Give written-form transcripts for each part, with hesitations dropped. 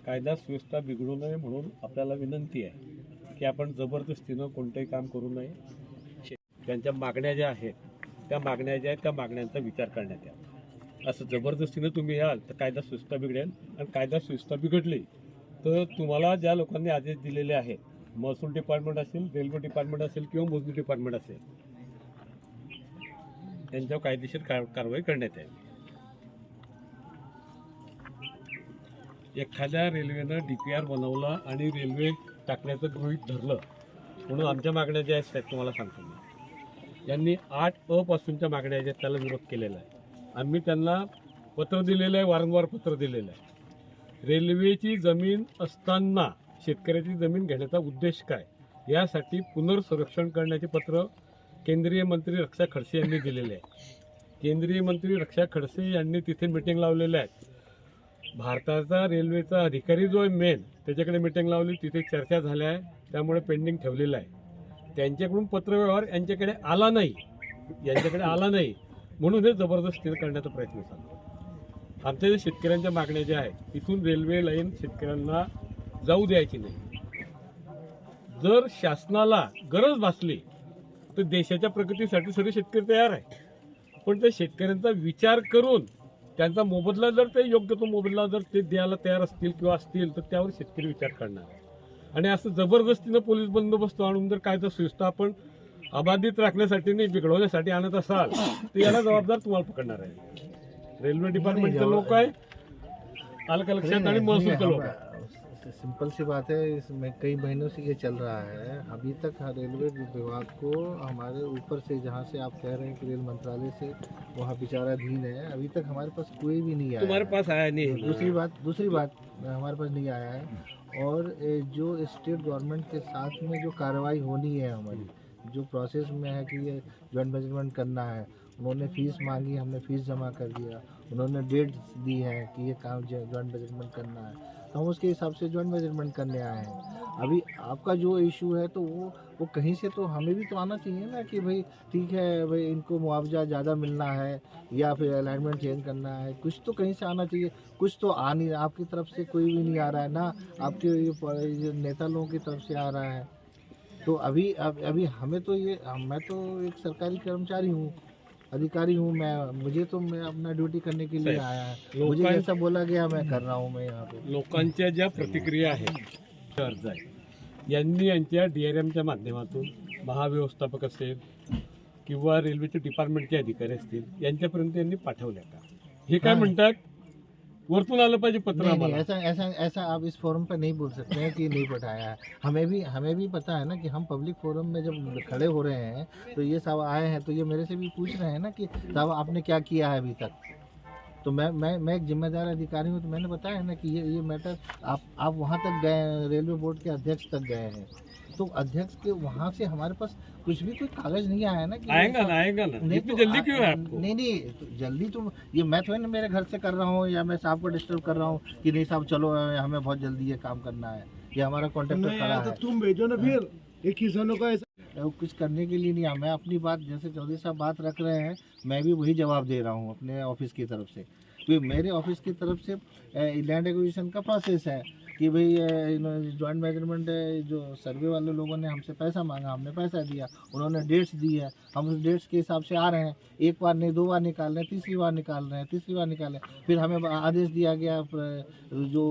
कायदा सुव्यवस्था बिघडू नये म्हणून आपल्याला विनंती आहे की आपण जबरदस्तीनं कोणतंही काम करू नये. त्यांच्या मागण्या ज्या आहेत त्या मागण्यांचा विचार करण्यात यावा. असं जबरदस्तीनं तुम्ही याल तर कायदा सुव्यवस्था बिघडेल, आणि कायदा सुव्यवस्था बिघडली तर तुम्हाला ज्या लोकांनी आदेश दिलेले आहेत, महसूल डिपार्टमेंट असेल, रेल्वे डिपार्टमेंट असेल किंवा मोजणी डिपार्टमेंट असेल, त्यांच्यावर कायदेशीर कारवाई करण्यात यावी. एखाद्या रेल्वेनं DPR बनवला आणि रेल्वे टाकण्याचं गृहीत धरलं म्हणून आमच्या मागण्या ज्या आहेत तुम्हाला सांगतो मी. यांनी 8A पासूनच्या मागण्या ज्या त्याला विरोध केलेला आहे. आम्ही त्यांना पत्र दिलेलं आहे, वारंवार पत्र दिलेलं आहे. रेल्वेची जमीन असताना शेतकऱ्याची जमीन घेण्याचा उद्देश काय यासाठी पुनर्संरक्षण करण्याचे पत्र केंद्रीय मंत्री रक्षा खडसे यांनी दिलेले आहे. केंद्रीय मंत्री रक्षा खडसे यांनी तिथे मिटिंग लावलेल्या आहेत. भारताचा रेल्वेचा अधिकारी जो आहे मेन, त्याच्याकडे मिटिंग लावली, तिथे चर्चा झाल्या आहे, त्यामुळे पेंडिंग ठेवलेलं आहे. त्यांच्याकडून पत्रव्यवहार यांच्याकडे आला नाही म्हणून हे जबरदस्तीने करण्याचा प्रयत्न चालू. आमच्या ज्या शेतकऱ्यांच्या मागण्या ज्या आहेत तिथून रेल्वे लाईन शेतकऱ्यांना जाऊ द्यायची नाही. जर शासनाला गरज भासली तर देशाच्या प्रगतीसाठी सर्व शेतकरी तयार आहे, पण त्या शेतकऱ्यांचा विचार करून त्यांचा मोबदला जर ते योग्य तो मोबदला जर ते द्यायला तयार असतील किंवा असतील तर त्यावर शेतकरी विचार करणार. आणि असं जबरदस्तीनं पोलीस बंदोबस्त आणून जर कायदा सुव्यवस्था आपण अबाधित राखण्यासाठी नाही बिघडवण्यासाठी आणत असाल तर याला जबाबदार तुम्हाला पकडणार आहे. रेल्वे डिपार्टमेंटचे लोक आहे, आलं का लक्षात, आणि महसूलचे लोक आहे. सिंपल सी बात है, इसमें कई महीनों से ये चल रहा है. अभी तक रेलवे विभाग को हमारे ऊपर से, जहाँ से आप कह रहे हैं कि रेल मंत्रालय से वहाँ विचाराधीन है, अभी तक हमारे पास कोई भी नहीं आया. तुम्हारे पास आया नहीं. दूसरी बात हमारे पास नहीं आया है. और जो स्टेट गवर्नमेंट के साथ में जो कार्रवाई होनी है हमारी, जो प्रोसेस में है कि ये जॉइंट मेजरमेंट करना है, उन्होंने फीस मांगी, हमने फीस जमा कर दिया, उन्होंने डेट्स दी है कि ये काम जॉइंट मेजरमेंट करना है, तो हम उसके हिसाब से जॉइंट मेजरमेंट करने आए हैं. अभी आपका जो इशू है तो वो कहीं से तो हमें भी तो आना चाहिए ना कि भाई ठीक है, भाई इनको मुआवजा ज़्यादा मिलना है या फिर अलाइनमेंट चेंज करना है, कुछ तो कहीं से आना चाहिए. कुछ तो आ नहीं, आपकी तरफ से कोई भी नहीं आ रहा है ना, आपके ये नेता लोगों की तरफ से आ रहा है. तो अभी हमें तो मैं तो एक सरकारी कर्मचारी हूँ, अधिकारी हूँ, मैं अपना ड्यूटी करने के लिए आया है. मुझे जैसा बोला गया मैं कर रहा हूँ. मैं यहाँ पे लोकांच्या ज्या प्रतिक्रिया आहेत, अर्ज आहे, यांनी यांच्या DRMच्या माध्यमातून महाव्यवस्थापक असेल किंवा रेल्वेचे डिपार्टमेंटचे अधिकारी असतील यांच्यापर्यंत यांनी पाठवल्या का? हे काय म्हणतात, वरतून आलं पाहिजे पत्र आम्हाला. ऐसा आप इस फोरम पर नहीं बोल सकते हैं कि नहीं पठाया है. हमें भी पता है ना कि हम पब्लिक फोरम में जब खड़े हो रहे हैं तो ये सब आए हैं, तो ये मेरे से भी पूछ रहे हैं ना कि साहब आपने क्या किया है अभी तक. तो मैं एक जिम्मेदार अधिकारी हूँ, तो मैंने बताया है ना कि ये मैटर आप वहाँ तक गए, रेलवे बोर्ड के अध्यक्ष तक गए हैं, तो अध्यक्ष के वहाँ से हमारे पास कुछ भी कोई कागज नहीं आया है ना कि आएगा ना. नहीं इतनी तो जल्दी क्यों है आपको? नहीं तो जल्दी तो ये मैं थोड़ी ना मेरे घर से कर रहा हूँ या मैं साहब को डिस्टर्ब कर रहा हूँ कि नहीं साहब चलो हमें बहुत जल्दी ये काम करना है, ये हमारा कॉन्ट्रैक्टर खड़ा है. तुम भेजो ना फिर एक किसानों का कुछ करने के लिए नहीं. मैं अपनी बात, जैसे चौधरी साहब बात रख रहे हैं, मैं भी वही जवाब दे रहा हूँ अपने ऑफिस की तरफ से. क्योंकि मेरे ऑफिस की तरफ से लैंड एक्विजिशन का प्रोसेस है कि भाई जॉइंट मेजरमेंट जो सर्वे वाले लोगों ने हमसे पैसा मांगा, हमने पैसा दिया, उन्होंने डेट्स दी है, हम उस डेट्स के हिसाब से आ रहे हैं. एक बार नहीं, 2 बार निकाल रहे हैं, तीसरी बार निकाल रहे हैं. फिर हमें आदेश दिया गया जो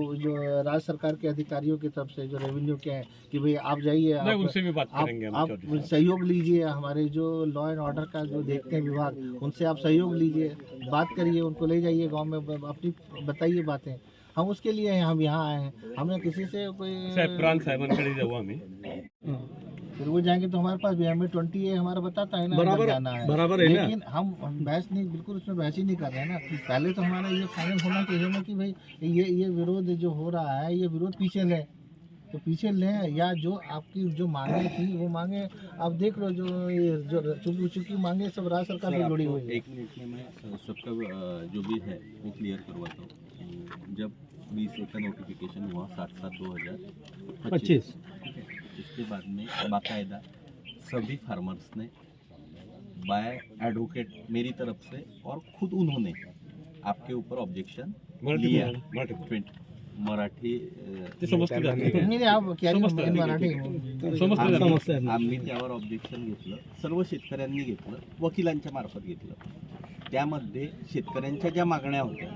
राज्य सरकार के अधिकारियों की तरफ से, जो रेवेन्यू के हैं, कि भाई आप जाइए, उनसे भी बात करेंगे. आप सहयोग लीजिए, हमारे जो लॉ एंड ऑर्डर का जो देखते हैं विभाग, उनसे आप सहयोग लीजिए, बात करिए, उनको ले जाइए गाँव में, अपनी बताइए बातें. हम उसके लिए हम यहाँ आए हैं. हमने किसी से कोई साहेबांकडे जाऊ आम्ही. फिर वो जाएंगे तो हमारे पास भी MA-20 हमारा बताता है ना, बराबर जाना है. बराबर है ना. लेकिन हम बहस नहीं, बिल्कुल उसमें बहस ही नहीं कर रहे हैं ना. पहले तो हमारा ये फाइनल होना चाहिए ना कि भाई ये विरोध जो हो रहा है, ये विरोध पीछे लें, तो पीछे लें, या जो आपकी जो मांगे थी वो मांगे आप देख लो, जो चुकी मांगे सब राज्य सरकार से जुड़ी हुई है. 1 मिनट में मैं सबका जो भी है वो क्लियर करवाता हूँ. जब 20 का नोटिफिकेशन हुआ 7/7/2025, इसके बाद में बाकायदा सभी फार्मर्स ने बाय एडवोकेट मेरी तरफ से और खुद उन्होंने आपके ऊपर ऑब्जेक्शन लिया. मराठी ते समजते का? नहीं आप क्या समजतं. मराठी समजते का? आम्ही त्यावर ऑब्जेक्शन घेतलं, सर्व शेतकऱ्यांनी घेतलं, वकिलांच्या मार्फत घेतलं. त्यामध्ये शेतकऱ्यांच्या ज्या मागण्या होत्या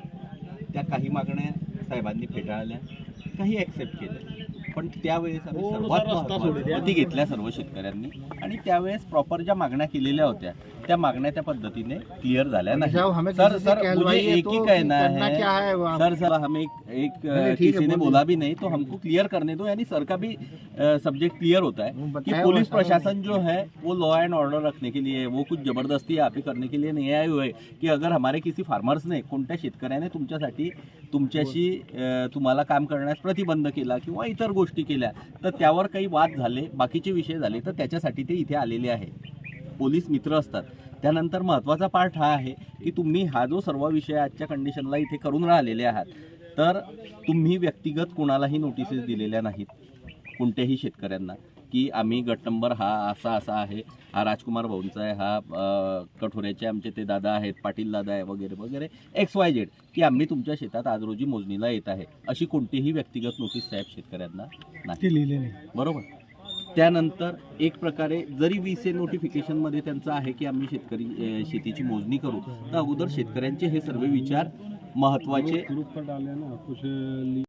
त्या काही मागण्या साहेबांनी फेटाळल्या, काही ॲक्सेप्ट केल्या. पण त्यावेळेस आम्ही सर्वात महत्त्वाचं ती घेतल्या सर्व शेतकऱ्यांनी, आणि त्यावेळेस प्रॉपर ज्या मागण्या केलेल्या होत्या त्या मागण्या त्या पद्धतीने क्लिअर झाल्या नाही. जब हमें सर किसी से सर मुझे कहलवाई है एक तो ही कहना करना क्या है वो आप- सर हमें एक ठीक है, किसी ने बोलिए। बोला भी नहीं तो हमको क्लियर करने दो, यानी सर का भी सब्जेक्ट क्लियर होता है वो कि बताया पुलिस हुआ है। प्रशासन जो है वो लॉ एंड ऑर्डर रखने के लिए, वो कुछ जबरदस्ती यहाँ पे करने के लिए नहीं आए हुए. की अगर हमारे किसी फार्मर्सने, कोणत्या शेतकऱ्याने तुमच्यासाठी तुमच्याशी तुम्हाला काम करण्यास प्रतिबंध केला किंवा इतर गोष्टी केल्या तर त्यावर काही वाद झाले, बाकीचे विषय झाले, तर त्याच्यासाठी ते इथे आलेले आहे. पोलीस मित्र असतात. त्यानंतर महत्त्वाचा पार्ट हा आहे की तुम्ही हा जो सर्व विषय आजच्या कंडिशनला इथे करून राहिलेले आहात, तर तुम्ही व्यक्तिगत कोणालाही नोटिसेस दिलेल्या नाहीत, कोणत्याही शेतकऱ्यांना, की आम्ही गट नंबर हा असा आहे, हा राजकुमार भाऊंचा आहे, हा कठोऱ्याचे आमचे ते दादा आहेत, पाटील दादा आहे, वगैरे वगैरे XYZ, की आम्ही तुमच्या शेतात आज रोजी मोजणीला येत आहे, अशी कोणतीही व्यक्तिगत नोटीस साहेब शेतकऱ्यांना नाही. लिहिले नाही. बरोबर. त्यानंतर एक प्रकारे जरी 20A नोटिफिकेशनमध्ये त्यांचं आहे की आम्ही शेतीची मोजणी करू, तर अगोदर शेतकऱ्यांचे हे सर्व विचार महत्त्वाचे